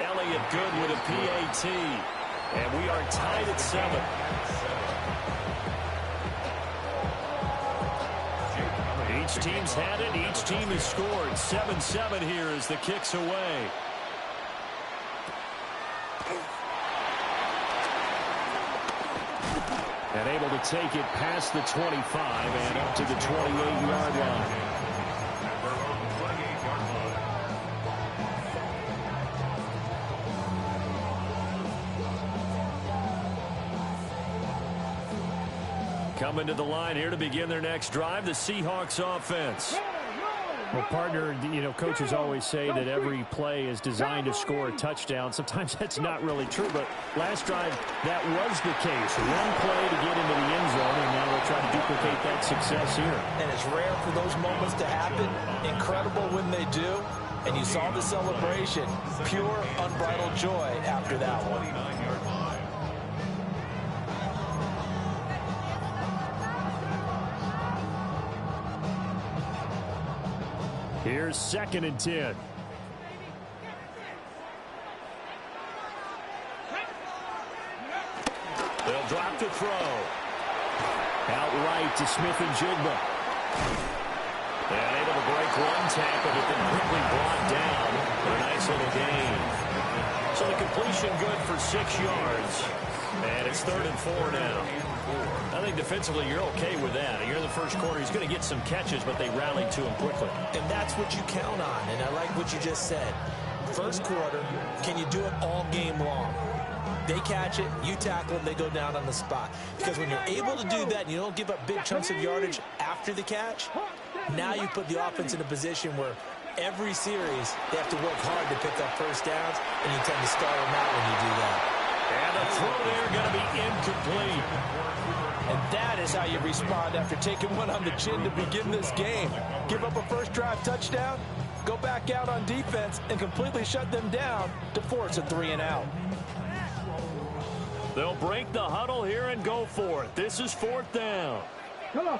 Elliott good with a PAT. And we are tied at 7. Each team's had it. Each team has scored. 7-7 here as the kick's away. And able to take it past the 25 and up to the 28-yard line. Coming to the line here to begin their next drive, the Seahawks offense. Well, partner, coaches always say that every play is designed to score a touchdown. Sometimes that's not really true, but last drive, that was the case. One play to get into the end zone, and now they'll try to duplicate that success here. And it's rare for those moments to happen. Incredible when they do. And you saw the celebration. Pure, unbridled joy after that one. Here's 2nd and 10. They'll drop to throw. Outright to Smith-Njigba. And able to break one tackle, but then quickly brought down for a nice little gain. So the completion good for 6 yards. And it's 3rd and 4 now. I think defensively you're okay with that. You're in the first quarter. He's going to get some catches, but they rallied to him quickly. And that's what you count on. And I like what you just said. First quarter, can you do it all game long? They catch it, you tackle them, they go down on the spot. Because when you're able to do that and you don't give up big chunks of yardage after the catch, now you put the offense in a position where every series they have to work hard to pick up first downs, and you tend to stall them out when you do that. And the throw there going to be incomplete. And that is how you respond after taking one on the chin to begin this game. Give up a first drive touchdown, go back out on defense, and completely shut them down to force a 3-and-out. They'll break the huddle here and go for it. This is 4th down. Come on.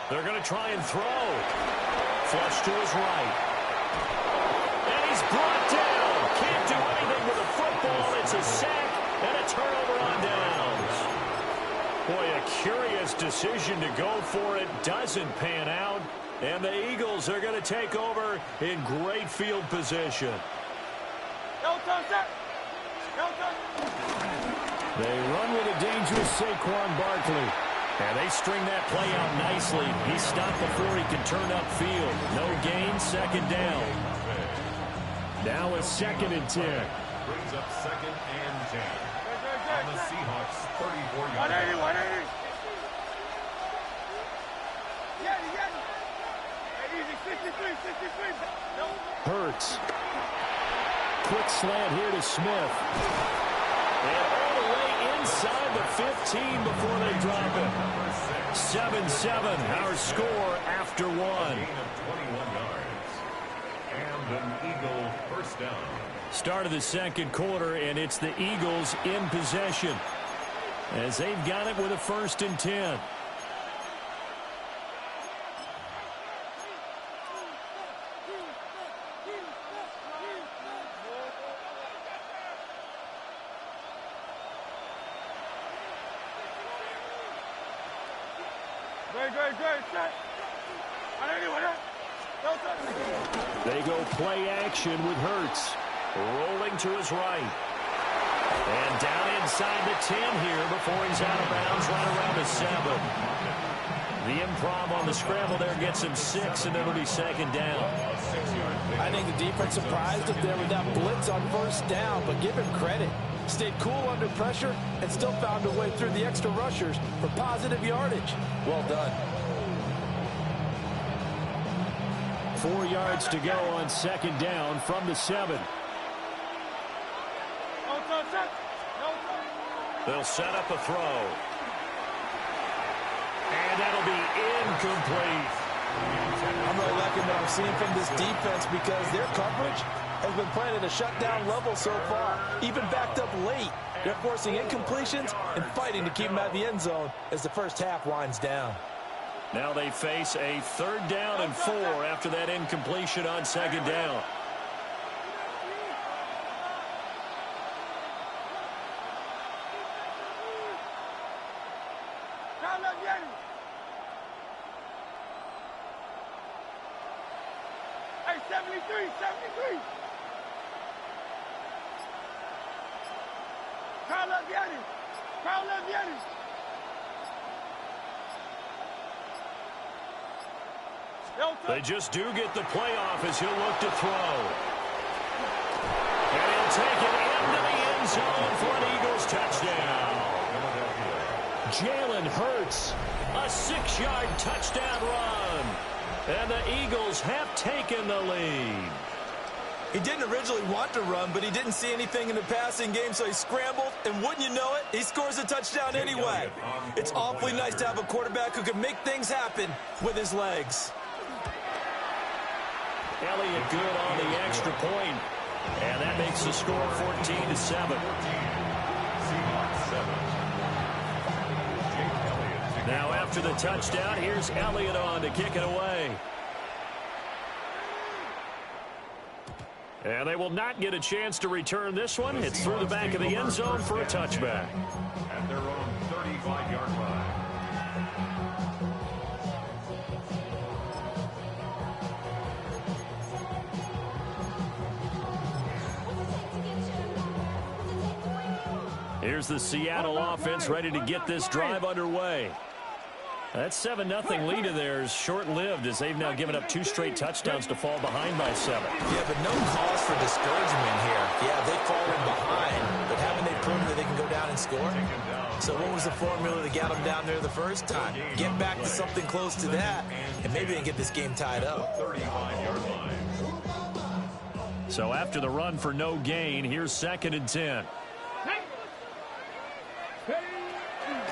They're going to try and throw. Flush to his right. And he's brought down. Can't do anything with a football. It's a sack and a turnover on downs. Boy, a curious decision to go for it. Doesn't pan out. And the Eagles are going to take over in great field position. They run with a dangerous Saquon Barkley. And they string that play out nicely. He stopped before he can turn upfield. No gain, 2nd down. Now it's 2nd and 10. Brings up 2nd and 10. On the Seahawks, 34-yard line. Hurts. Quick slant here to Smith. And all the way inside the 15 before they drop it. 7-7, our score after 1. And an Eagle first down. Start of the 2nd quarter, and it's the Eagles in possession as they've got it with a 1st and 10. They go play action with Hurts. Rolling to his right. And down inside the 10 here before he's out of bounds right around the 7. The improv on the scramble there gets him 6, and it'll be 2nd down. I think the defense surprised him there with that blitz on 1st down, but give him credit. Stayed cool under pressure and still found a way through the extra rushers for positive yardage. Well done. 4 yards to go on 2nd down from the 7. They'll set up a throw. And that'll be incomplete. I'm really liking what I'm seeing from this defense because their coverage has been playing at a shutdown level so far. Even backed up late, they're forcing incompletions and fighting to keep them out of the end zone as the first half winds down. Now they face a 3rd down and 4 after that incompletion on 2nd down. 73. Crowd left Yanni. They just do get the playoff as he'll look to throw. And he'll take it into the end zone for an Eagles touchdown. Jalen Hurts, a 6-yard touchdown run. And the Eagles have taken the lead. He didn't originally want to run, but he didn't see anything in the passing game, so he scrambled, and wouldn't you know it, he scores a touchdown anyway. It's awfully nice to have a quarterback who can make things happen with his legs. Elliott good on the extra point, and that makes the score 14-7. Now after the touchdown, here's Elliott on to kick it away. And they will not get a chance to return this one. It's through the back of the end zone for a touchback. At their own 35-yard line. Here's the Seattle offense ready to get this drive underway. That 7-0 lead of theirs short-lived as they've now given up 2 straight touchdowns to fall behind by 7. Yeah, but no cause for discouragement here. Yeah, they've fallen behind, but haven't they proven that they can go down and score? So what was the formula to get them down there the first time? Get back to something close to that, and maybe they can get this game tied up. 35-yard line. So after the run for no gain, here's 2nd and 10.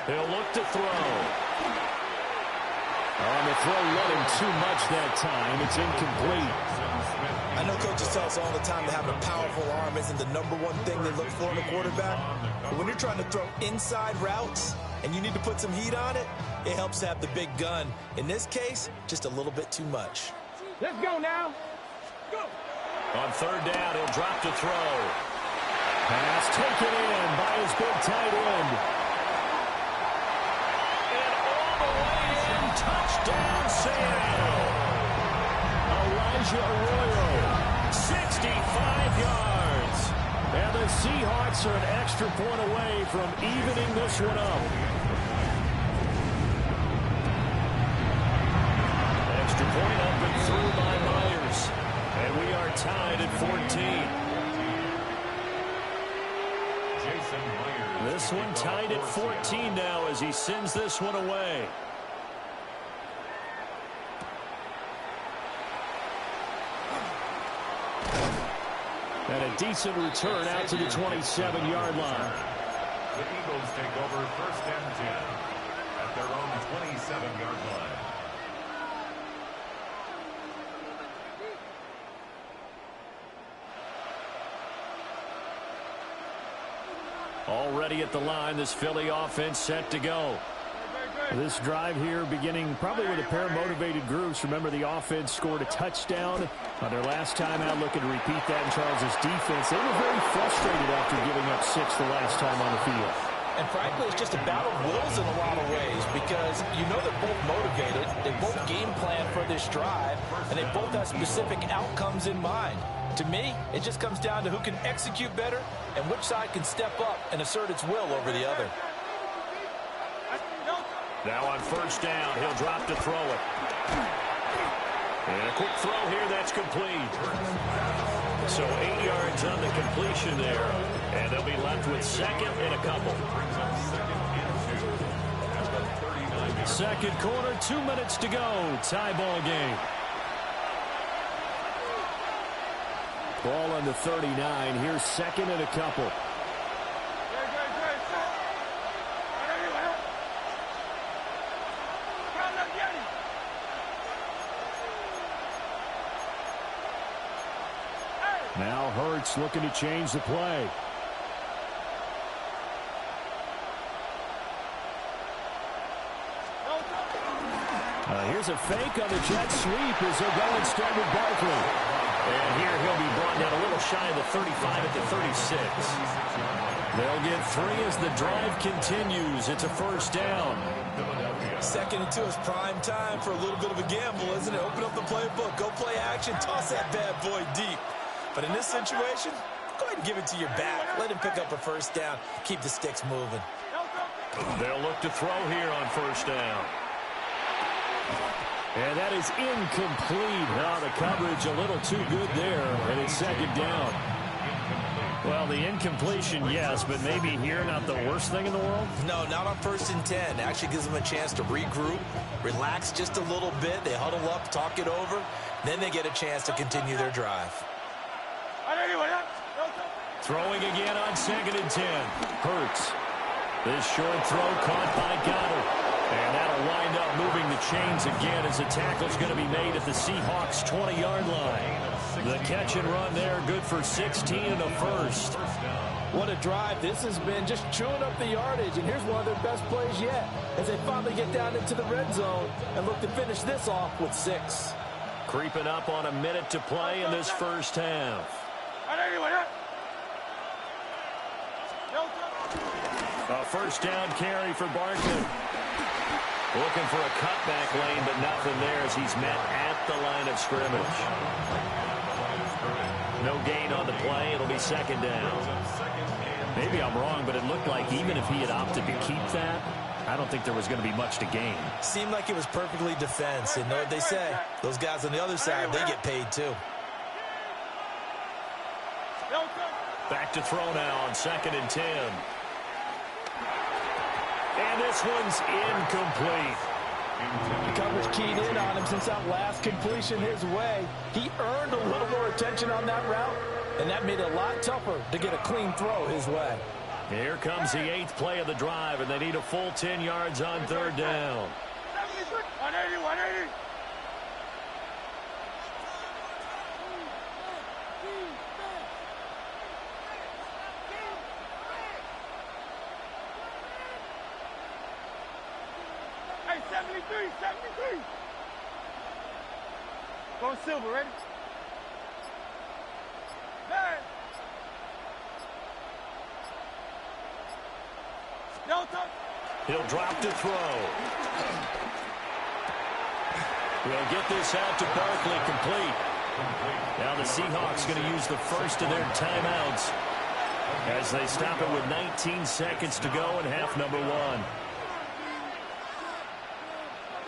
He'll look to throw. On the throw, let him too much that time. It's incomplete. I know coaches tell us all the time that having a powerful arm isn't the #1 thing they look for in a quarterback. But when you're trying to throw inside routes and you need to put some heat on it, it helps to have the big gun. In this case, just a little bit too much. Let's go now. Go. On 3rd down, he'll drop to throw. Pass taken in by his big tight end. Touchdown, Seattle. Elijah Arroyo, 65 yards. And the Seahawks are an extra point away from evening this one up. Extra point up and through by Myers. And we are tied at 14. This one tied at 14 now as he sends this one away. And a decent return out to the 27-yard line. The Eagles take over 1st and 10 at their own 27-yard line. Already at the line, this Philly offense set to go. This drive here beginning probably with a pair of motivated groups. Remember, the offense scored a touchdown on their last time out, looking to repeat that in Charles' defense. They were very frustrated after giving up 6 the last time on the field. And frankly, it's just a battle of wills in a lot of ways because you know they're both motivated, they both game plan for this drive, and they both have specific outcomes in mind. To me, it just comes down to who can execute better and which side can step up and assert its will over the other. Now on 1st down, he'll drop to throw it. And a quick throw here, that's complete. So 8 yards on the completion there. And they'll be left with 2nd and a couple. 2nd quarter, 2 minutes to go. Tie ball game. Ball on the 39. Here's 2nd and a couple. Now Hurts looking to change the play. Here's a fake on the jet sweep as they'll go instead with Barkley. And here he'll be brought down a little shy of the 35 at the 36. They'll get 3 as the drive continues. It's a 1st down. Second and 2 is prime time for a little bit of a gamble, isn't it? Open up the playbook, go play action, toss that bad boy deep. But in this situation, go ahead and give it to your back. Let him pick up a first down. Keep the sticks moving. They'll look to throw here on first down. And that is incomplete. Oh, the coverage a little too good there, and it's second down. Well, the incompletion, yes, but maybe here not the worst thing in the world? No, not on 1st and 10. Actually gives them a chance to regroup, relax just a little bit. They huddle up, talk it over. Then they get a chance to continue their drive. Throwing again on 2nd and 10. Hurts. This short throw caught by Goddard. And that'll wind up moving the chains again as the tackle's going to be made at the Seahawks' 20-yard line. The catch and run there, good for 16 and a first. What a drive. This has been just chewing up the yardage, and here's one of their best plays yet as they finally get down into the red zone and look to finish this off with 6. Creeping up on a minute to play in this first half. A first down carry for Barkley. Looking for a cutback lane, but nothing there as he's met at the line of scrimmage. No gain on the play. It'll be second down. Maybe I'm wrong, but it looked like even if he had opted to keep that, I don't think there was going to be much to gain. Seemed like it was perfectly defense. And know what they say? Those guys on the other side, they get paid too. Back to throw now on 2nd and 10. And this one's incomplete. Coverage keyed in on him since that last completion his way. He earned a little more attention on that route, and that made it a lot tougher to get a clean throw his way. Here comes the 8th play of the drive, and they need a full 10 yards on 3rd down. 180. Hey, 73. Go Silver, ready? Man. He'll drop to throw. We'll get this out to Barkley, complete. Now the Seahawks going to use the first of their timeouts as they stop it with 19 seconds to go in half number 1.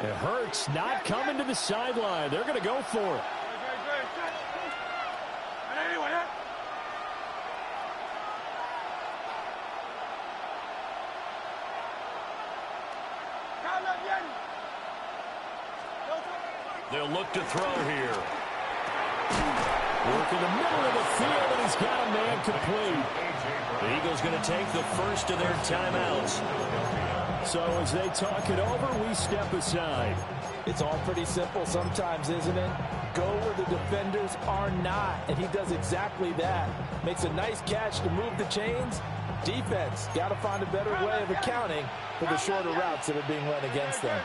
It hurts not coming to the sideline. They're going to go for it. They'll look to throw here. Work in the middle of the field, and he's got a man complete. The Eagles going to take the first of their timeouts. So as they talk it over, we step aside. It's all pretty simple sometimes, isn't it? Go where the defenders are not, and he does exactly that. Makes a nice catch to move the chains. Defense, got to find a better way of accounting for the shorter routes that are being run against them.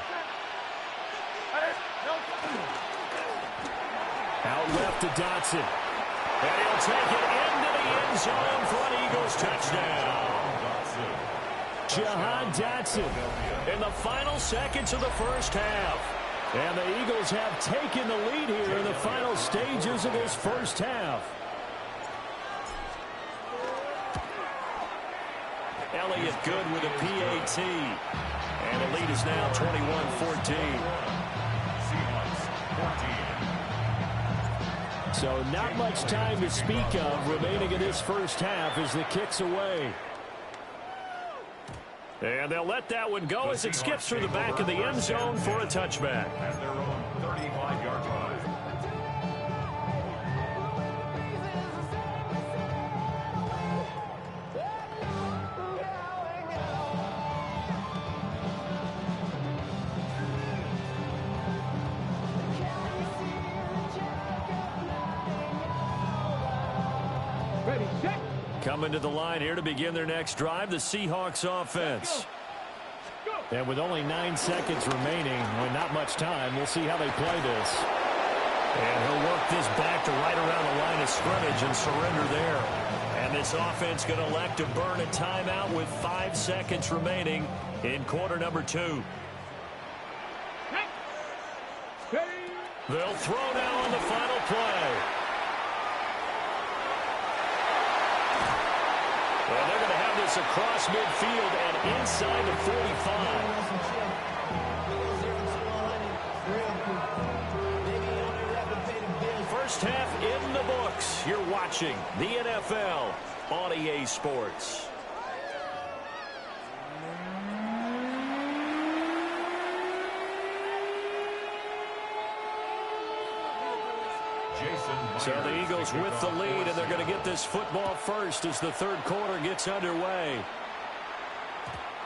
Out left to Dotson. And he'll take it into the end zone for an Eagles touchdown. Jahan Dotson In the final seconds of the first half. And the Eagles have taken the lead here in the final stages of this first half. Elliott good with a PAT. And the lead is now 21-14. So not much time to speak of remaining in this first half as the kick's away. And they'll let that one go as it skips through the back of the end zone for a touchback. At their own 35-yard line. Ready, set. Coming to the line here to begin their next drive, the Seahawks offense. And with only 9 seconds remaining, with not much time, we'll see how they play this. And he'll work this back to right around the line of scrimmage and surrender there. And this offense going to elect to burn a timeout with 5 seconds remaining in quarter number 2. They'll throw now on the final play. Well, they're going to have this across midfield and inside the 45. First half in the books. You're watching the NFL on EA Sports. So the Eagles with the lead, and they're going to get this football first as the third quarter gets underway.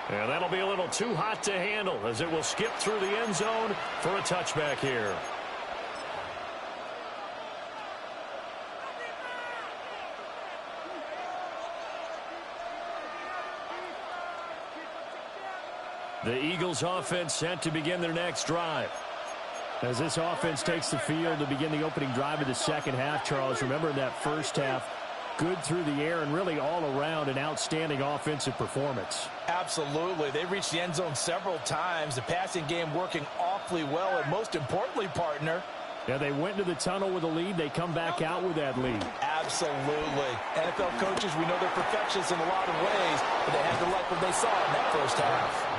And that'll be a little too hot to handle as it will skip through the end zone for a touchback here. The Eagles offense set to begin their next drive. As this offense takes the field to begin the opening drive of the second half, Charles, remember in that first half, good through the air and really all around an outstanding offensive performance. Absolutely. They reached the end zone several times. The passing game working awfully well, and most importantly, partner, yeah, they went to the tunnel with a lead. They come back out with that lead. Absolutely. NFL coaches, we know they're perfectionists in a lot of ways, but they had to like what they saw in that first half.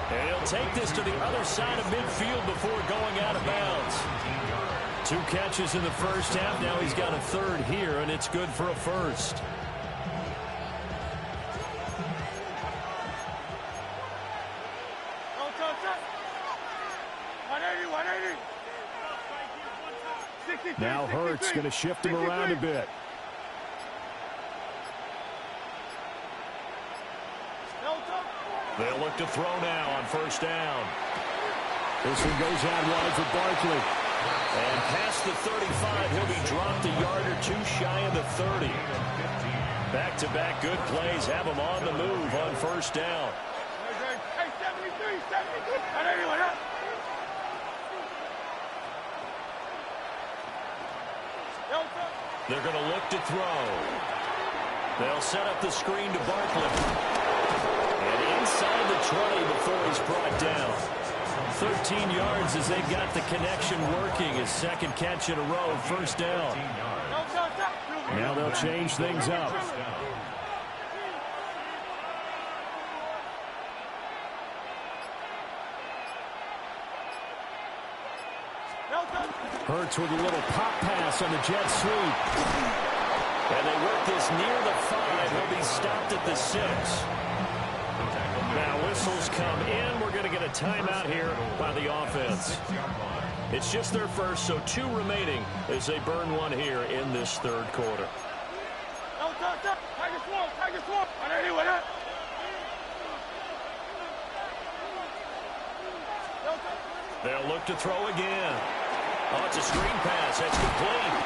And he'll take this to the other side of midfield before going out of bounds. 2 catches in the first half. Now he's got a third here, and it's good for a first. Now Hurts going to shift him around a bit. They'll look to throw now on first down. This one goes out wide for Barkley. And past the 35, he'll be dropped a yard or two shy of the 30. Back-to-back good plays have him on the move on first down. Hey, 73, 73. They're going to look to throw. They'll set up the screen to Barkley. And inside the 20 before he's brought down. 13 yards as they've got the connection working. His second catch in a row, first down. Now they'll change things up. Hurts with a little pop pass on the jet sweep. And they work this near the 5. He'll be stopped at the 6. Now whistles come in. We're going to get a timeout here by the offense. It's just their first, so 2 remaining as they burn one here in this third quarter. They'll look to throw again. Oh, it's a screen pass. That's complete.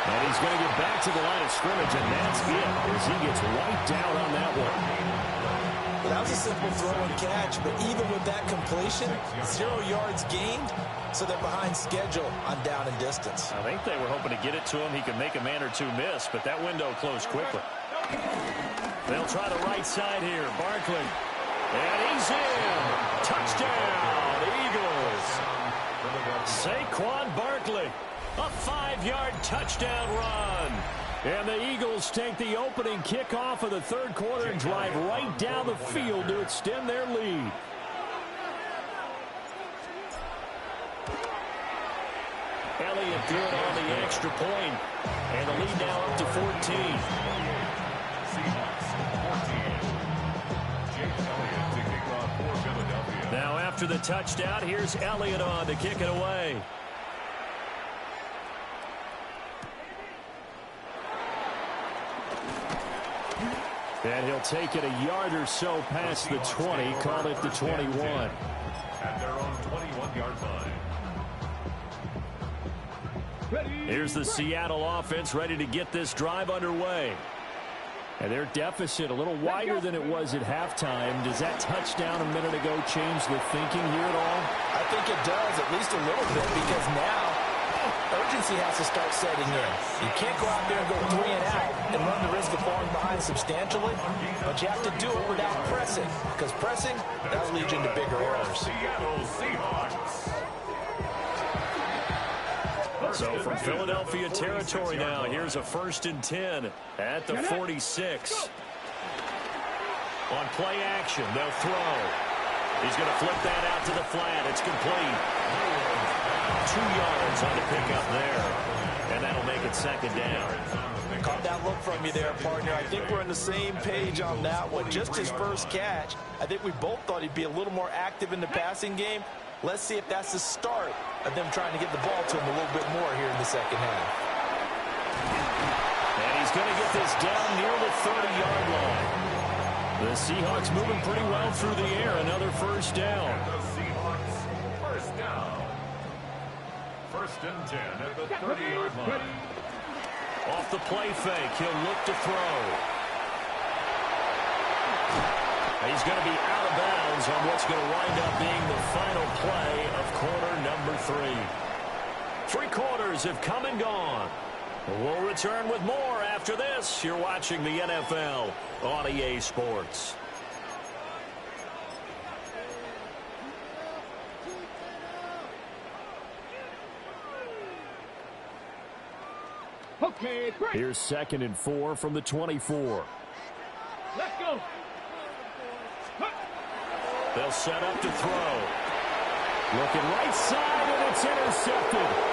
And he's going to get back to the line of scrimmage, and that's it as he gets wiped out on that one. Well, that was a simple throw and catch, but even with that completion, 0 yards gained, so they're behind schedule on down and distance. I think they were hoping to get it to him. He could make a man or 2 miss, but that window closed quickly. They'll try the right side here. Barkley. And he's in. Touchdown, Eagles. Saquon Barkley. A 5-yard touchdown run. And the Eagles take the opening kickoff of the third quarter and drive right down the field to extend their lead. Elliott good on the extra point. And the lead now up to 14. Now after the touchdown, here's Elliott on to kick it away. And he'll take it a yard or so past the 20, call it the 21. At their own 21-yard line. Here's the Seattle offense ready to get this drive underway. And their deficit a little wider than it was at halftime. Does that touchdown a minute ago change the thinking here at all? I think it does, at least a little bit, because now urgency has to start setting in. You can't go out there and go 3 and out and run the risk of falling behind substantially, but you have to do it without pressing, because pressing, that'll lead you into bigger errors. Seattle Seahawks. So from Philadelphia territory now, here's a 1st and 10 at the 46. On play action, they'll throw. He's going to flip that out to the flat. It's complete. 2 yards on the pickup there. And that'll make it 2nd down. Caught that look from you there, partner. I think we're on the same page on that one. Just his first catch. I think we both thought he'd be a little more active in the passing game. Let's see if that's the start of them trying to get the ball to him a little bit more here in the second half. And he's going to get this down near the 30-yard line. The Seahawks moving pretty well through the air. Another 1st down. The Seahawks, 1st down. 1st and 10 at the 30-yard line. Off the play fake, he'll look to throw. He's going to be out of bounds on what's going to wind up being the final play of quarter number 3. 3 quarters have come and gone. We'll return with more after this. You're watching the NFL on EA Sports. Okay, break. Here's 2nd and 4 from the 24. Let's go. They'll set up to throw. Looking right side, and it's intercepted.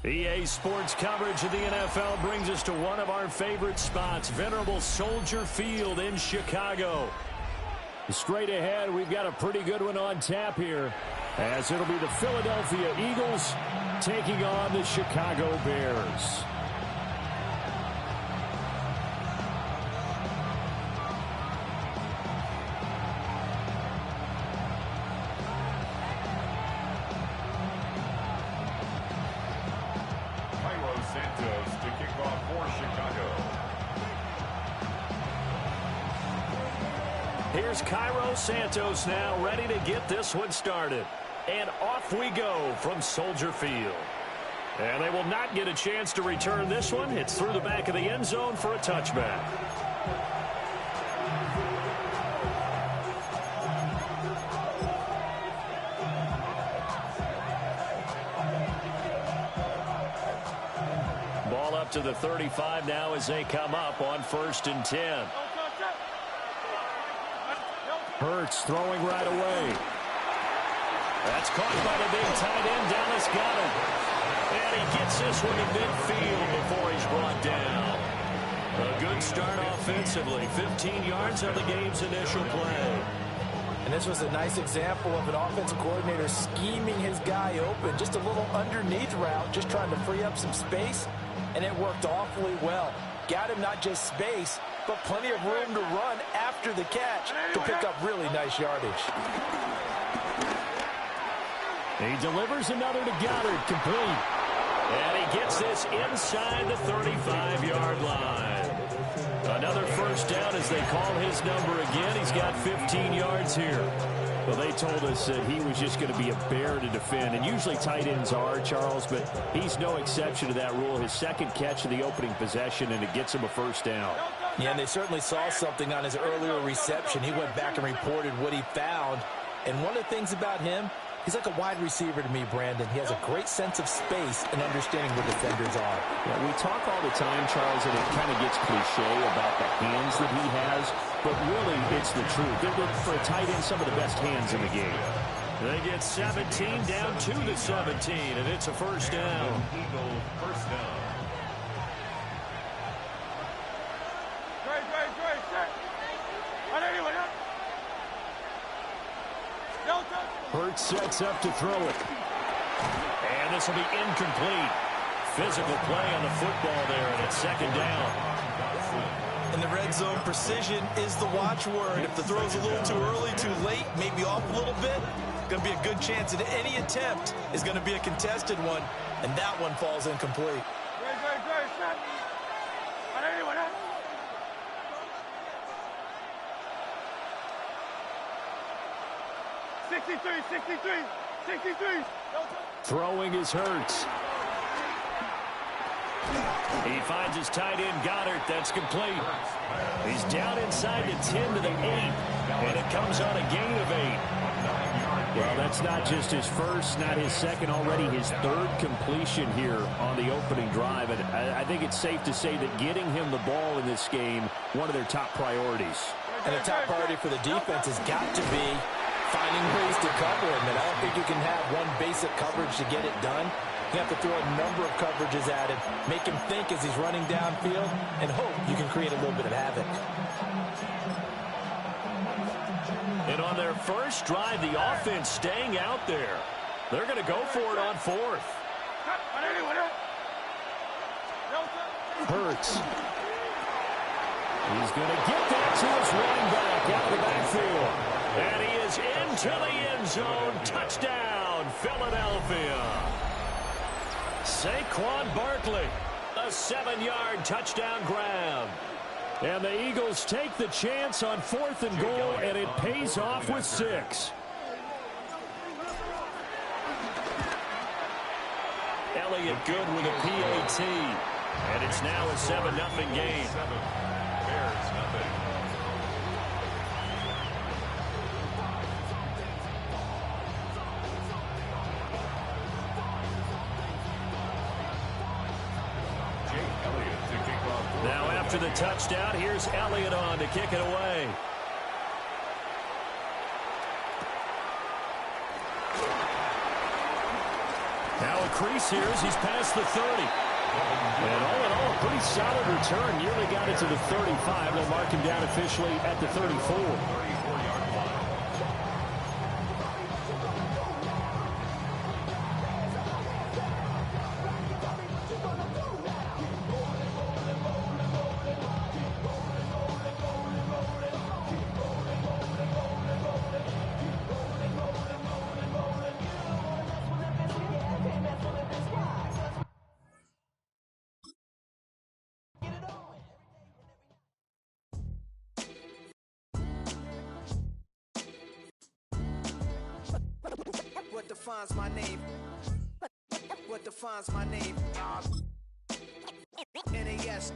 Yeah, EA Sports coverage of the NFL brings us to one of our favorite spots, venerable Soldier Field in Chicago. straight ahead, we've got a pretty good one on tap here, as it'll be the Philadelphia Eagles taking on the Chicago Bears. Santos to kick off for Chicago. Here's Cairo Santos now, ready to get this one started. And off we go from Soldier Field. And they will not get a chance to return this one. It's through the back of the end zone for a touchback. To the 35 now as they come up on 1st and 10. Hurts throwing right away. That's caught by the big tight end. Dallas got it. And he gets this one to midfield before he's brought down. A good start offensively. 15 yards on the game's initial play. And this was a nice example of an offensive coordinator scheming his guy open. Just a little underneath route, just trying to free up some space. And it worked awfully well. Got him not just space, but plenty of room to run after the catch to pick up really nice yardage. He delivers another to Goddard, complete. And he gets this inside the 35-yard line. Another 1st down as they call his number again. He's got 15 yards here. Well, they told us that he was just going to be a bear to defend, and usually tight ends are, Charles, but he's no exception to that rule. His 2nd catch of the opening possession, and it gets him a 1st down. Yeah, and they certainly saw something on his earlier reception. He went back and reported what he found, and one of the things about him, he's like a wide receiver to me, Brandon. He has a great sense of space and understanding where defenders are. Yeah, we talk all the time, Charles, and it kind of gets cliche about the hands that he has, but really it's the truth. They're, for a tight end, some of the best hands in the game. They get 17 down to the 17, and it's a 1st down. Eagles 1st down. Great. All right, anyway. Hurts sets up to throw it. And this will be incomplete. Physical play on the football there, and it's second down. In the red zone, precision is the watchword. If the throw's a little too early, too late, maybe off a little bit, going to be a good chance that any attempt is going to be a contested one, and that one falls incomplete. 63. Throwing is Hurts. He finds his tight end, Goddard. That's complete. He's down inside the 10 to the 8, and it comes on a gain of 8. Well, that's not just his first, not his second, already his third completion here on the opening drive. And I think it's safe to say that getting him the ball in this game, one of their top priorities. And the top priority for the defense has got to be finding ways to cover him. And I don't think you can have one basic coverage to get it done. You have to throw a number of coverages at him, make him think as he's running downfield, and hope you can create a little bit of havoc. And on their first drive, the offense staying out there. They're going to go for it on fourth. Hurts. He's going to get that to his running back out of the backfield. And he is into the end zone. Touchdown, Philadelphia. Saquon Barkley, a 7-yard touchdown grab. And the Eagles take the chance on 4th and goal, and it pays off with 6. Elliott good with a PAT. And it's now a 7-0 game. Bears nothing. Now after the touchdown, here's Elliott on to kick it away. Now a crease here as he's past the 30. And all in all, a pretty solid return. Nearly got it to the 35. They'll mark him down officially at the 34. What defines my name? What defines my name? NAS.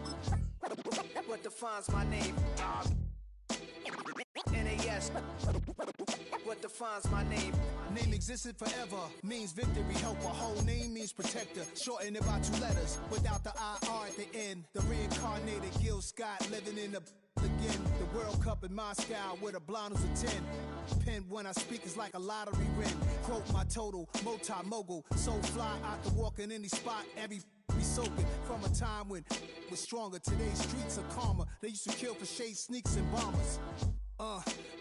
What defines my name? NAS. What defines my name? Name existed forever, means victory, helper. Whole name means protector, shortened it by 2 letters, without the IR at the end. The reincarnated Gil Scott, living in the again. The World Cup in Moscow with a blind who's a 10. Pen when I speak is like a lottery win. Quote my total, multi-mogul. So fly out to walk in any spot, every be soaking. From a time when was stronger. Today's streets are calmer. They used to kill for shade sneaks and bombers.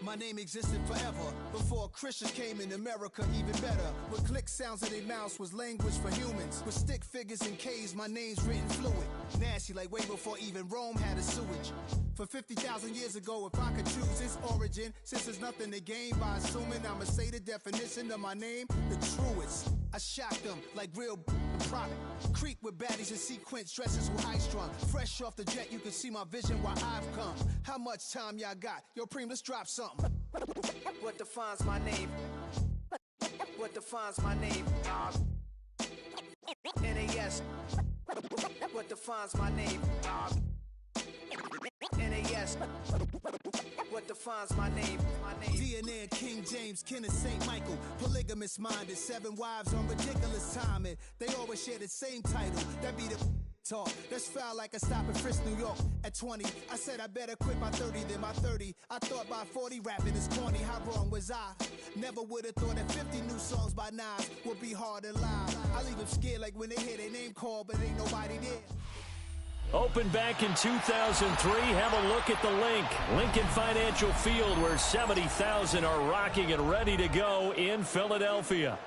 My name existed forever. Before Christians came in America, even better. With click sounds in their mouths was language for humans. With stick figures and K's, my name's written fluid. Nasty like way before even Rome had a sewage. For 50,000 years ago, if I could choose its origin, since there's nothing to gain by assuming I'ma say the definition of my name, the truest. I shocked them like real product. Creep with baddies in sequence, dresses with high strung. Fresh off the jet, you can see my vision where I've come. How much time y'all got? Yo, Preem, let's drop something. What defines my name? What defines my name? NAS. What defines my name? NAS. What defines my name? DNA of King James, kin of St. Michael. Polygamous minded, 7 wives on ridiculous timing. They always share the same title. That be the talk. That's foul like a stop in Frisk, New York. At 20, I said I better quit by 30 than by 30. I thought by 40 rapping is corny. How wrong was I? Never would have thought that 50 new songs by Nas would be hard to live. I leave them scared like when they hear their name called, but ain't nobody there. Opened back in 2003, have a look at the Lincoln Financial Field, where 70,000 are rocking and ready to go in Philadelphia.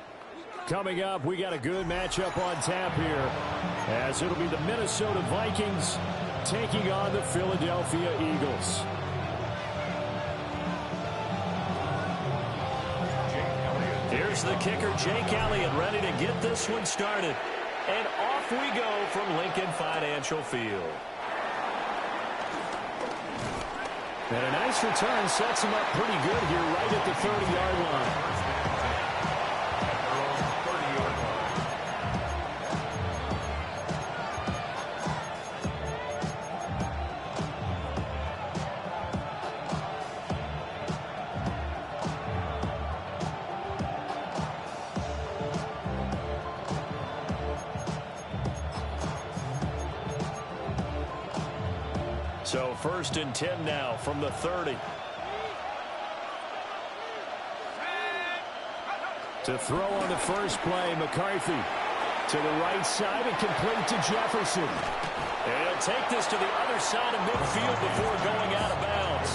Coming up, we got a good matchup on tap here, as it'll be the Minnesota Vikings taking on the Philadelphia Eagles. Here's the kicker, Jake Elliott, ready to get this one started. And off we go from Lincoln Financial Field. And a nice return sets him up pretty good here right at the 30-yard line. So 1st and 10 now from the 30. To throw on the first play, McCarthy to the right side and complete to Jefferson. And he'll take this to the other side of midfield before going out of bounds.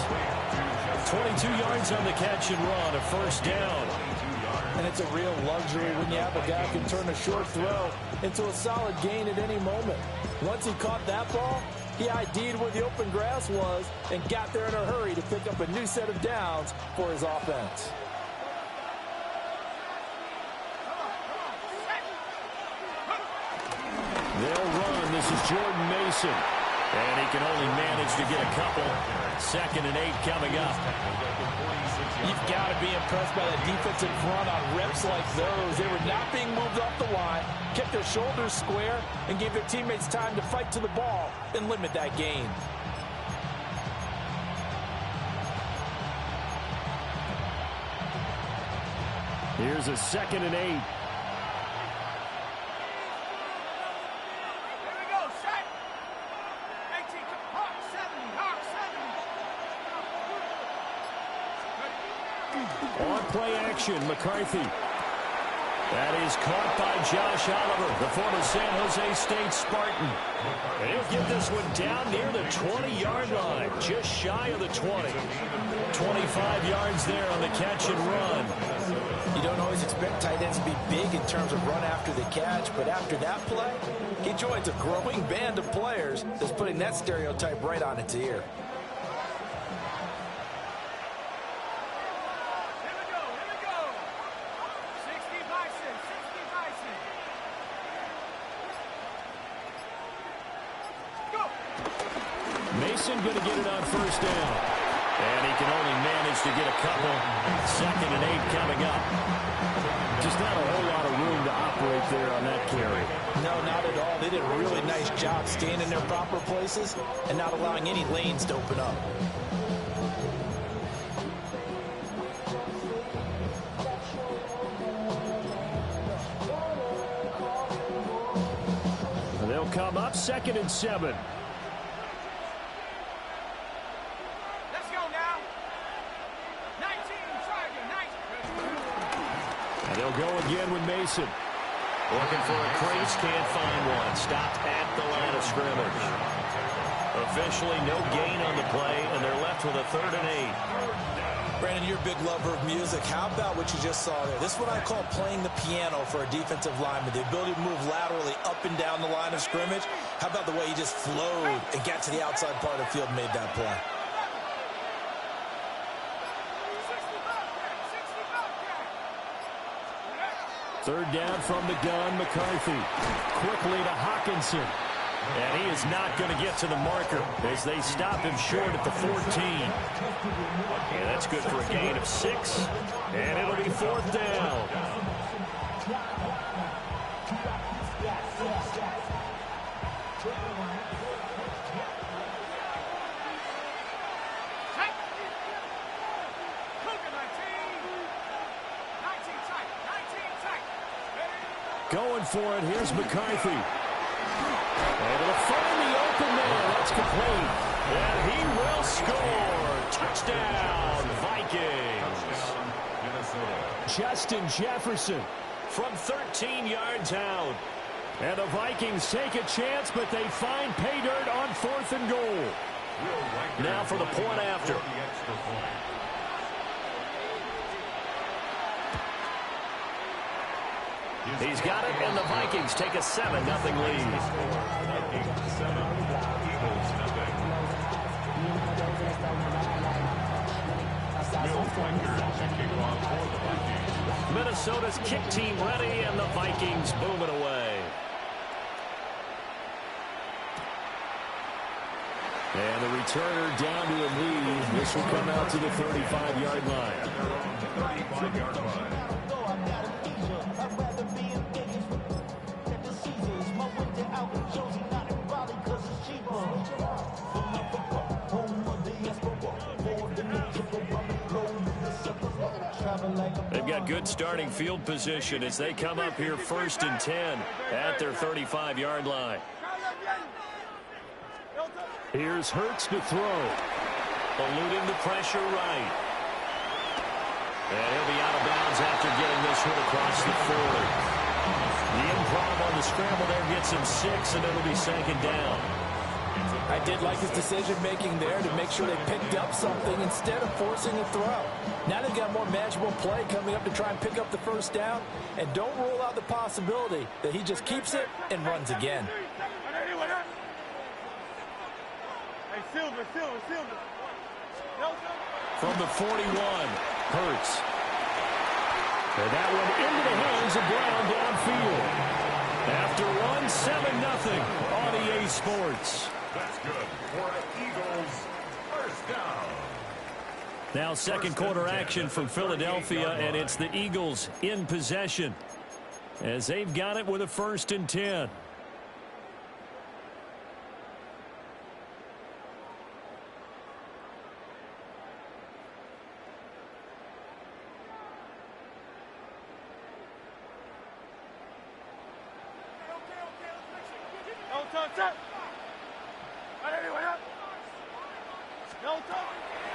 22 yards on the catch and run, a first down. And it's a real luxury when you have a guy who can turn a short throw into a solid gain at any moment. Once he caught that ball, he ID'd where the open grass was and got there in a hurry to pick up a new set of downs for his offense. They'll run. This is Jordan Mason. And he can only manage to get a couple. 2nd and 8 coming up. You've got to be impressed by that defensive front on reps like those. They were not being moved off the line, kept their shoulders square, and gave their teammates time to fight to the ball and limit that gain. Here's a 2nd and 8. On play action, McCarthy. That is caught by Josh Oliver, the former San Jose State Spartan. And he'll get this one down near the 20-yard line, just shy of the 20. 25 yards there on the catch and run. You don't always expect tight ends to be big in terms of run after the catch, but after that play, he joins a growing band of players that's putting that stereotype right on its ear. Mason going to get it on first down. And he can only manage to get a couple. 2nd and 8 coming up. Just not a whole lot of room to operate there on that carry. No, not at all. They did a really nice job staying in their proper places and not allowing any lanes to open up. They'll come up 2nd and 7. They'll go again with Mason. Looking for a crease, can't find one. Stopped at the line of scrimmage. Officially no gain on the play, and they're left with a 3rd and 8. Brandon, you're a big lover of music. How about what you just saw there? This is what I call playing the piano for a defensive lineman. The ability to move laterally up and down the line of scrimmage. How about the way he just flowed and got to the outside part of the field and made that play? Third down from the gun, McCarthy. Quickly to Hawkinson. And he is not going to get to the marker as they stop him short at the 14. And that's good for a gain of 6. And it'll be 4th down. Going for it. Here's McCarthy. Able to find the open man. That's complete. And he will score. Touchdown, Vikings. Justin Jefferson from 13 yards out. And the Vikings take a chance, but they find pay dirt on 4th and goal. Now for the point after. He's got it, and the Vikings take a 7-0 lead. Minnesota's kick team ready, and the Vikings boom it away. And the returner down to a lead. This will come out to the 35-yard line. They've got good starting field position as they come up here 1st and 10 at their 35-yard line. Here's Hurts to throw. Eluding the pressure right. And he'll be out of bounds after getting this one across the 40. The improv on the scramble there gets him 6, and it'll be 2nd down. I did like his decision-making there to make sure they picked up something instead of forcing a throw. Now they've got more manageable play coming up to try and pick up the 1st down. And don't rule out the possibility that he just keeps it and runs again. From the 41, Hurts. And that one into the hands of Brown downfield. After one, 7-0 on EA Sports. That's good for an Eagles 1st down. Now 2nd quarter action from Philadelphia, and it's the Eagles in possession as they've got it with a 1st and 10.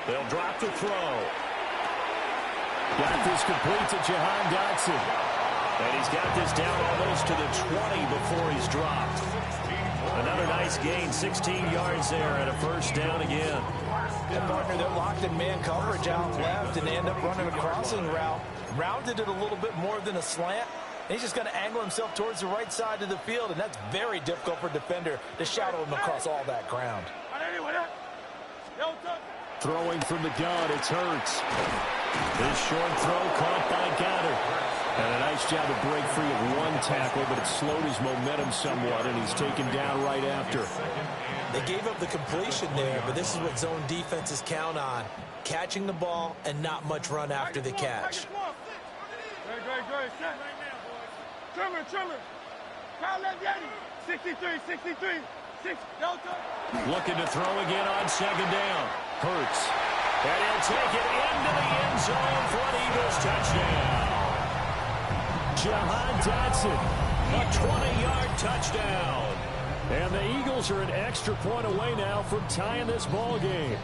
They'll drop the throw. Got this complete to Jahan Dotson. And he's got this down almost to the 20 before he's dropped. Another nice gain, 16 yards there, and a 1st down again. And partner, they're locked in man coverage out left, and they end up running a crossing route. Rounded it a little bit more than a slant. And he's just going to angle himself towards the right side of the field, and that's very difficult for a defender to shadow him across all that ground. Throwing from the gun, it's Hurts. This short throw caught by Goddard. And a nice job to break free of one tackle, but it slowed his momentum somewhat, and he's taken down right after. They gave up the completion there, but this is what zone defenses count on. Catching the ball and not much run after the catch. Trimmer. Kyle left Yeti. 63. 6, Delta. Looking to throw again on 2nd down. Hurts. And he'll take it into the end zone for an Eagles touchdown. Jahan Dotson. A 20-yard touchdown. And the Eagles are an extra point away now from tying this ball game.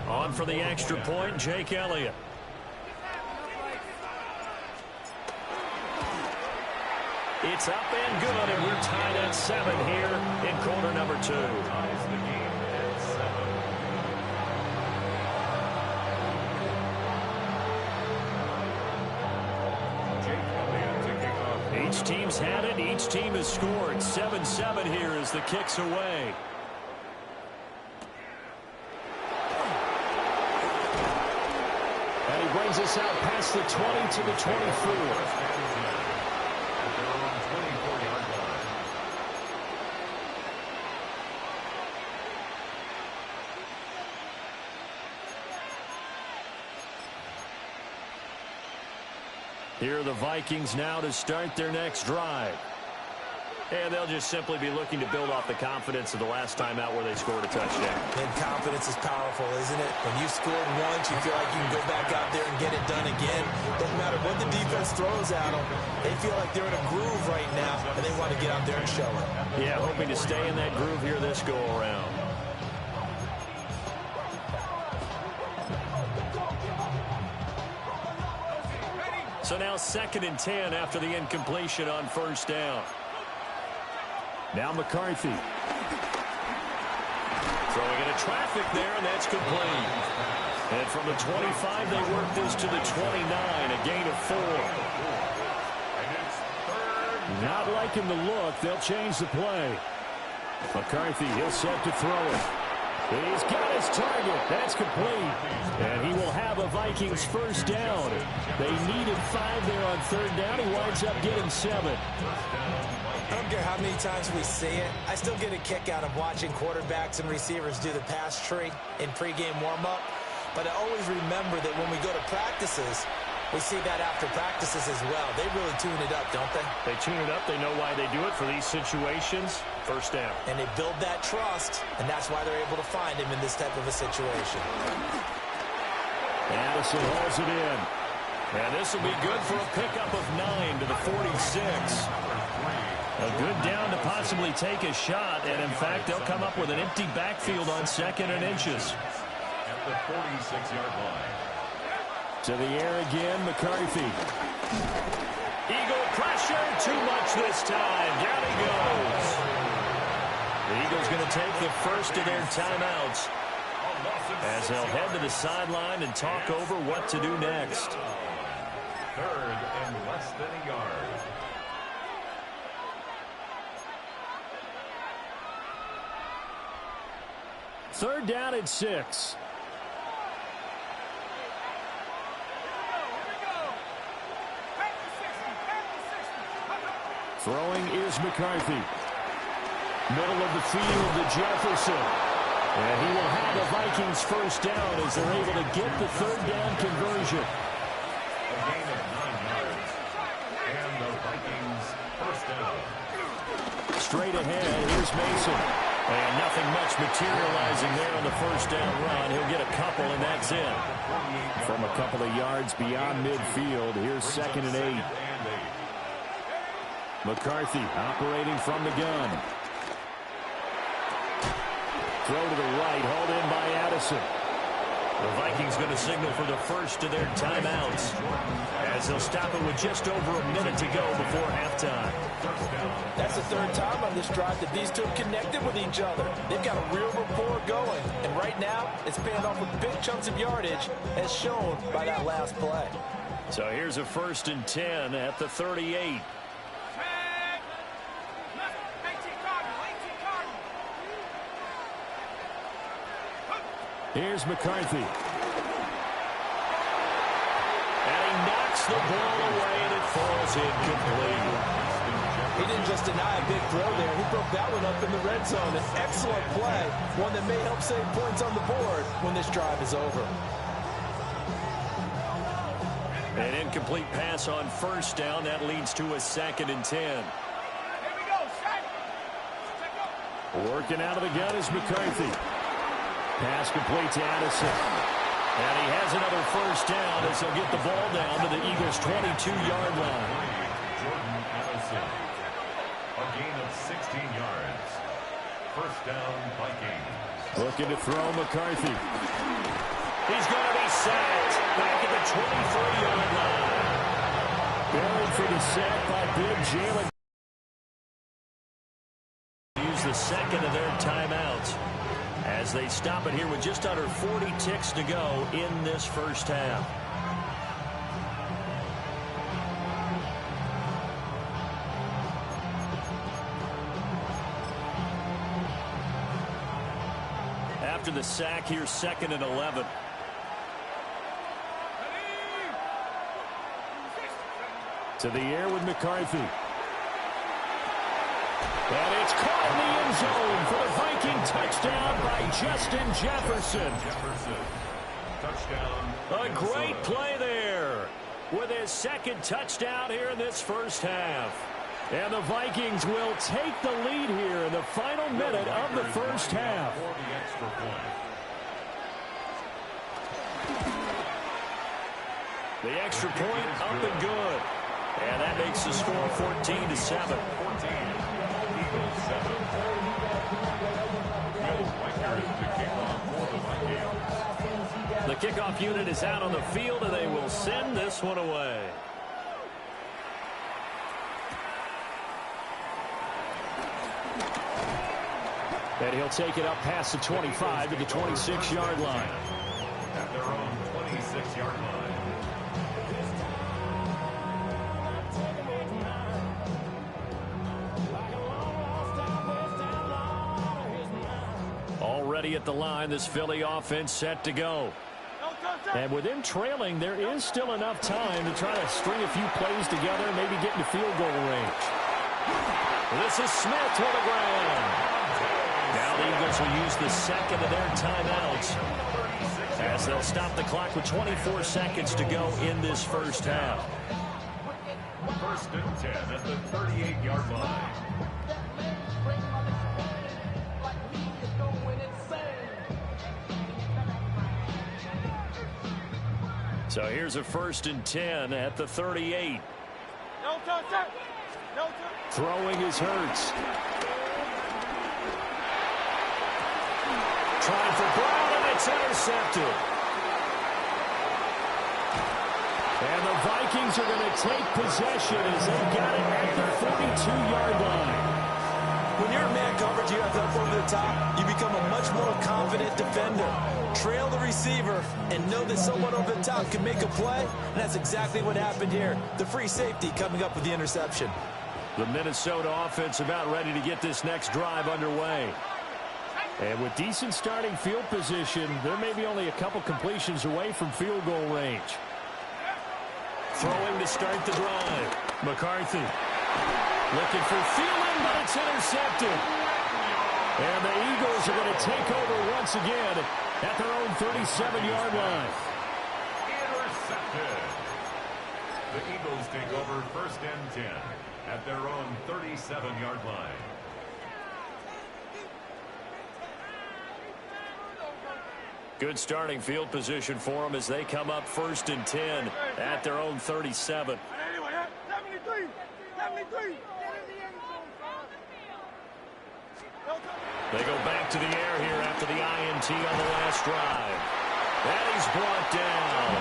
On for the extra point, Jake Elliott. It's up and good, and we're tied at 7 here in quarter number 2. Each team's had it. Each team has scored. 7-7 here as the kick's away. And he brings us out past the 20 to the 24. Here are the Vikings now to start their next drive. And they'll just simply be looking to build off the confidence of the last time out where they scored a touchdown. And confidence is powerful, isn't it? When you scored once, you feel like you can go back out there and get it done again. Doesn't matter what the defense throws at them. They feel like they're in a groove right now, and they want to get out there and show it. Yeah, hoping to stay in that groove here this go-around. So now 2nd and 10 after the incompletion on 1st down. Now McCarthy. Throwing into traffic there, and that's complete. And from the 25, they work this to the 29, a gain of 4. Not liking the look. They'll change the play. McCarthy, he'll set to throw it. He's got his target. That's complete. And he will have a Vikings first down. They needed 5 there on third down. He winds up getting 7. I don't care how many times we see it. I still get a kick out of watching quarterbacks and receivers do the pass tree in pregame warm-up. But I always remember that when we go to practices, we see that after practices as well. They really tune it up, don't they? They tune it up. They know why they do it for these situations. First down. And they build that trust, and that's why they're able to find him in this type of a situation. Addison holds it in. And this will be good for a pickup of 9 to the 46. A good down to possibly take a shot, and in fact, they'll come up with an empty backfield on 2nd and inches. At the 46-yard line. To the air again, McCarthy. Eagle pressure, too much this time. Down he goes. The Eagles going to take the first of their timeouts as they'll head to the sideline and talk over what to do next. 3rd and less than a yard. Third down and 6. Throwing is McCarthy. Middle of the field to Jefferson. And he will have the Vikings first down as they're able to get the third down conversion. A gain of 9 yards. And the Vikings first down. Straight ahead, here's Mason. And nothing much materializing there on the first down run. He'll get a couple, and that's it. From a couple of yards beyond midfield, here's 2nd and 8. McCarthy operating from the gun. Throw to the right, hauled in by Addison. The Vikings going to signal for the first of their timeouts as they'll stop it with just over a minute to go before halftime. That's the third time on this drive that these two have connected with each other. They've got a real rapport going, and right now it's paying off with big chunks of yardage as shown by that last play. So here's a 1st and 10 at the 38. Here's McCarthy. And he knocks the ball away, and it falls incomplete. He didn't just deny a big throw there. He broke that one up in the red zone. An excellent play, one that may help save points on the board when this drive is over. An incomplete pass on first down. That leads to a 2nd and 10. Working out of the gun is McCarthy. Pass complete to Addison. And he has another first down as he'll get the ball down to the Eagles' 22-yard line. Jordan Addison. A gain of 16 yards. First down, Vikings. Looking to throw McCarthy. He's going to be sacked back at the 23-yard line. Buried for the sack by big Jalen. Use the second of their timeouts as they stop it here with just under 40 ticks to go in this first half. After the sack, here's 2nd and 11. To the air with McCarthy. And it's caught in the end zone for the Viking touchdown by Justin Jefferson. Touchdown. A great play there with his 2nd touchdown here in this first half. And the Vikings will take the lead here in the final minute of the first half. For the extra point. The extra point up and good. And that makes the score 14-7. The kickoff unit is out on the field, and they will send this one away. And he'll take it up past the 25 to the 26-yard line. At their own 26-yard line. Already at the line, this Philly offense set to go. And with them trailing, there is still enough time to try to string a few plays together and maybe get into field goal range. This is Smith for the ground. Now the Eagles will use the second of their timeouts as they'll stop the clock with 24 seconds to go in this first half. First and 10 at the 38-yard line. So here's a first and 10 at the 38. No touch. No touch. Throwing is Hurts. Trying for Brown, and it's intercepted. And the Vikings are going to take possession as they got it at the 42-yard line. When you're in man coverage, you have to up over the top. You become a much more confident defender. Trail the receiver and know that someone over the top can make a play. And that's exactly what happened here. The free safety coming up with the interception. The Minnesota offense about ready to get this next drive underway. And with decent starting field position, there may be only a couple completions away from field goal range. Throwing to start the drive. McCarthy looking for Thielen, but it's intercepted. And the Eagles are going to take over once again at their own 37-yard line. Intercepted. The Eagles take over first and 10 at their own 37-yard line. Good starting field position for them as they come up first and 10 at their own 37. 73. They go back to the air here after the INT on the last drive. And he's brought down.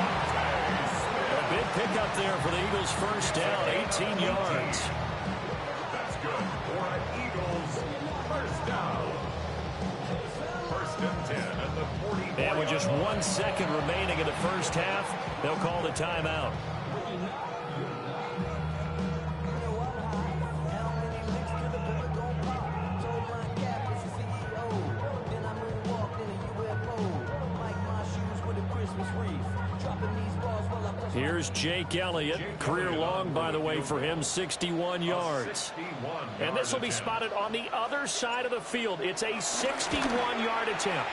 A big pickup there for the Eagles' first down, 18 yards. That's good for an Eagles first down. First and 10 at the 40. And with just 1 second remaining in the first half, they'll call the timeout. Here's Jake Elliott. Career long, by the way, for him, 61 yards. And this will be spotted on the other side of the field. It's a 61-yard attempt.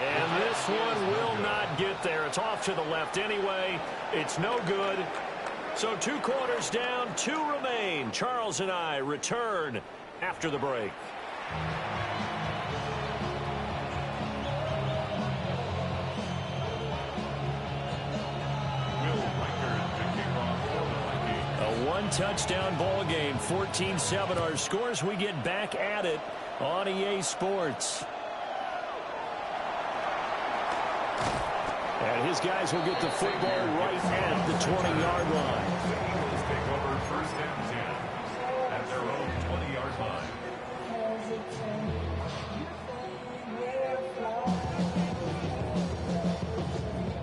And this one will not get there. It's off to the left anyway. It's no good. So 2 quarters down, 2 remain. Charles and I return after the break. One-touchdown ball game, 14-7 our scores. We get back at it on EA Sports. And his guys will get the football right at the 20-yard line. Eagles take over first and 10 at their own 20-yard line.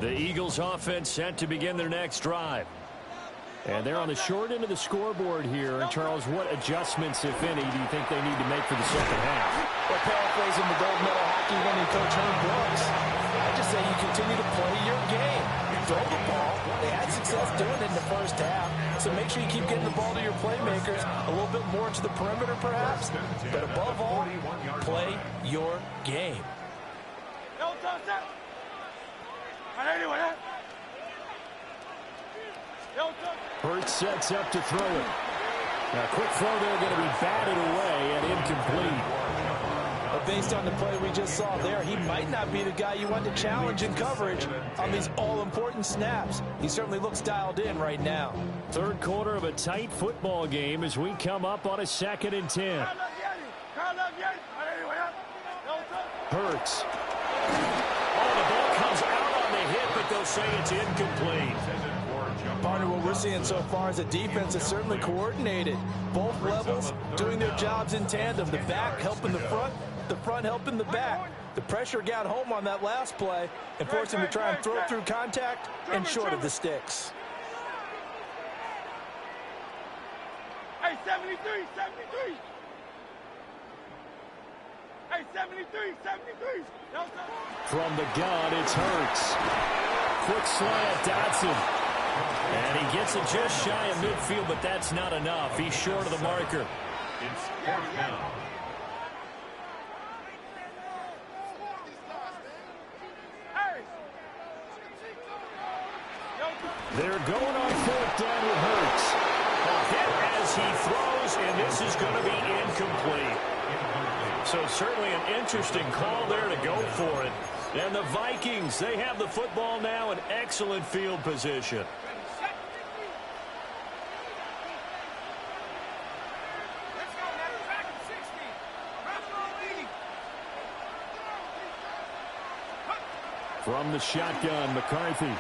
The Eagles offense set to begin their next drive. And they're on the short end of the scoreboard here. And, Charles, what adjustments, if any, do you think they need to make for the second half? Well, paraphrasing the gold medal hockey winning coach Herb Brooks, I just say you continue to play your game. You throw the ball. They had success doing it in the first half. So make sure you keep getting the ball to your playmakers a little bit more to the perimeter, perhaps. But above all, play your game. No touch. Anyway, no touch. Hurts sets up to throw it. Now, quick throw there, going to be batted away and incomplete. But based on the play we just saw there, he might not be the guy you want to challenge in coverage on these all-important snaps. He certainly looks dialed in right now. Third quarter of a tight football game as we come up on a 2nd and 10. Hurts. Oh, the ball comes out on the hit, but they'll say it's incomplete. Partner, what we're seeing so far is a defense that's certainly coordinated. Both levels doing their jobs in tandem. The back helping the front helping the back. The pressure got home on that last play and forced him to try and throw through contact and short of the sticks. Hey, 73, 73. Hey, 73, 73. From the gun, it's Hurts. Quick slant, Dotson. And he gets it just shy of midfield, but that's not enough. He's short of the marker. It's fourth down. They're going on fourth down with Hurts. A hit as he throws, and this is going to be incomplete. So certainly an interesting call there to go for it. And the Vikings, they have the football now in excellent field position. From the shotgun, McCarthy.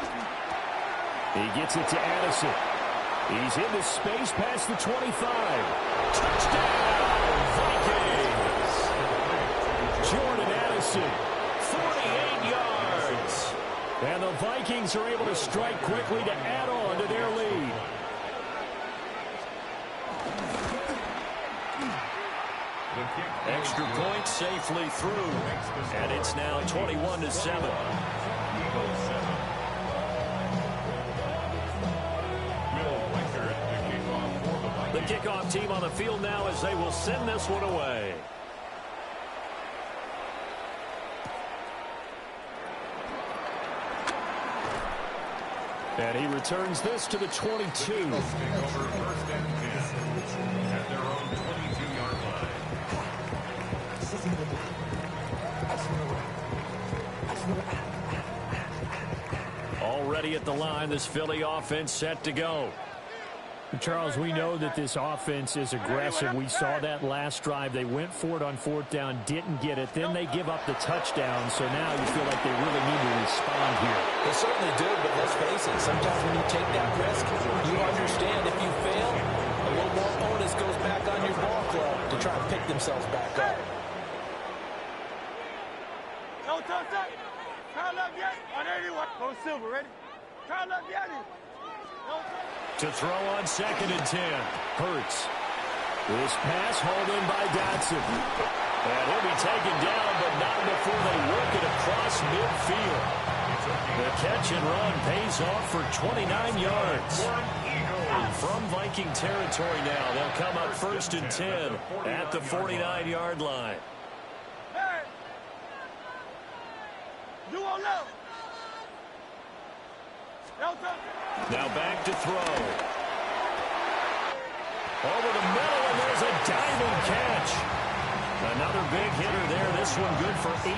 He gets it to Addison. He's into space past the 25. Touchdown, Vikings! Jordan Addison, 48 yards. And the Vikings are able to strike quickly to add on to their lead. Extra point safely through. And it's now 21-7. The kickoff team on the field now as they will send this one away. And he returns this to the 22. Already at the line, this Philly offense set to go. Charles, we know that this offense is aggressive. We saw that last drive. They went for it on fourth down, didn't get it. Then they give up the touchdown. So now you feel like they really need to respond here. They certainly do, but let's face it. Sometimes when you take that risk, you understand if you fail, a little more onus goes back on your ball club to try and pick themselves back up. No touch up. Kyle up yet. On 81. Go Silver, ready? Kyle up yet. No touch. To throw on 2nd and 10. Hurts. This pass hauled in by Dotson. And he'll be taken down, but not before they work it across midfield. The catch and run pays off for 29 yards. From Viking territory now, they'll come up 1st and 10 at the 49-yard line. Hey! You on left. No touch. Now back to throw. Over the middle, and there's a diving catch. Another big hitter there. This one good for 18.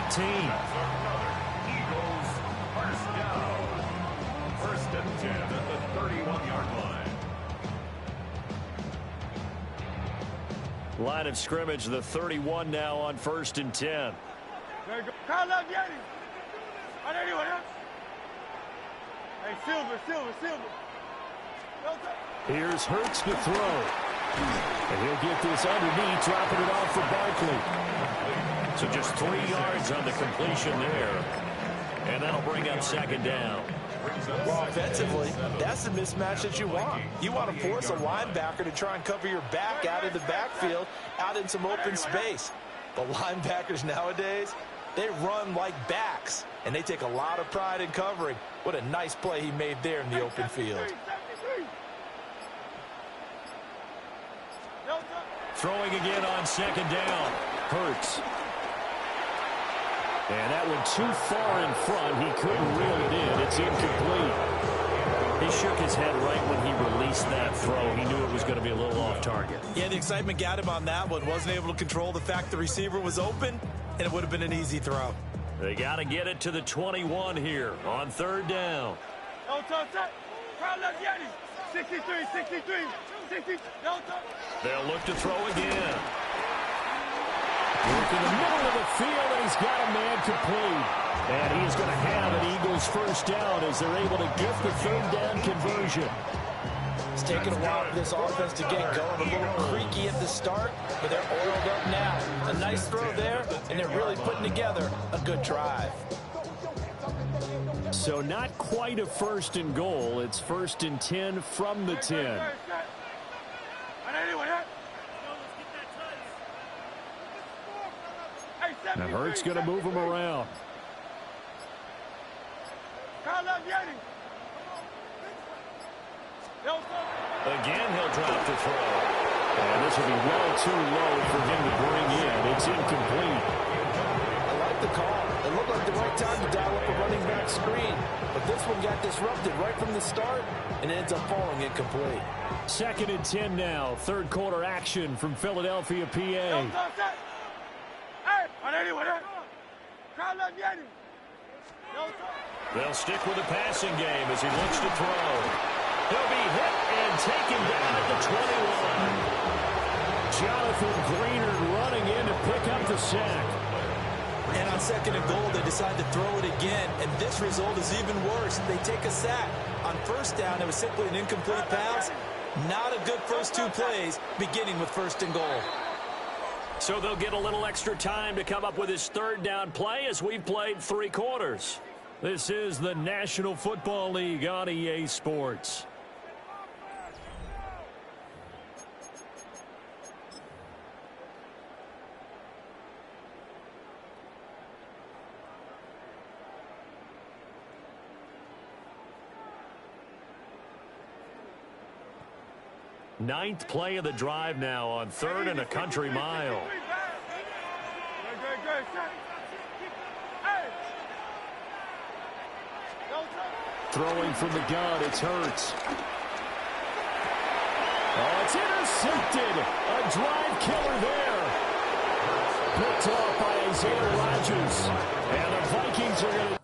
Eagles, first down. 1st and 10 at the 31-yard line. Line of scrimmage, the 31 now on 1st and 10. There you go. Kyle up yet. On 81. Hey, Silver. No touch. Here's Hurts to throw. And he'll get this underneath, dropping it off for Barkley. So just 3 yards on the completion there. And that'll bring up 2nd down. Well, offensively, that's the mismatch that you want. You want to force a linebacker to try and cover your back out of the backfield, out in some open space. The linebackers nowadays, they run like backs, and they take a lot of pride in covering. What a nice play he made there in the open field. Throwing again on 2nd down. Hurts. And that one too far in front. He couldn't reel it in. It's incomplete. He shook his head right when he released that throw. He knew it was going to be a little off target. Yeah, the excitement got him on that one. Wasn't able to control the fact the receiver was open, and it would have been an easy throw. They got to get it to the 21 here on 3rd down. No touch. Kyle up yet. 63. 60. No touch. They'll look to throw again. Work in the middle of the field, and he's got a man complete. And he is going to have an Eagles first down as they're able to get the third down conversion. It's taken a while for this offense to get going. A little creaky at the start, but they're oiled up now. A nice throw there, and they're really putting together a good drive. So not quite a first and goal. It's 1st and 10 from the 10. And Hurts going to move him around. Again, he'll drop the throw. And this will be well too low for him to bring in. It's incomplete. I like the call. It looked like the right time to dial up a running back screen. But this one got disrupted right from the start and ends up falling incomplete. 2nd and 10 now. Third quarter action from Philadelphia, PA. They'll stick with the passing game as he looks to throw. He'll be hit and taken down at the 21. Jonathan Greenard running in to pick up the sack. And on 2nd and goal, they decide to throw it again, and this result is even worse. They take a sack. On 1st down, it was simply an incomplete pass. Not a good first 2 plays, beginning with 1st and goal. So they'll get a little extra time to come up with his 3rd down play as we've played 3 quarters. This is the National Football League on EA Sports. Ninth play of the drive now on 3rd and a country mile. Throwing from the gun, it's Hurts. Oh, it's intercepted. A drive killer there. Picked off by Isaiah Rodgers. And the Vikings are going to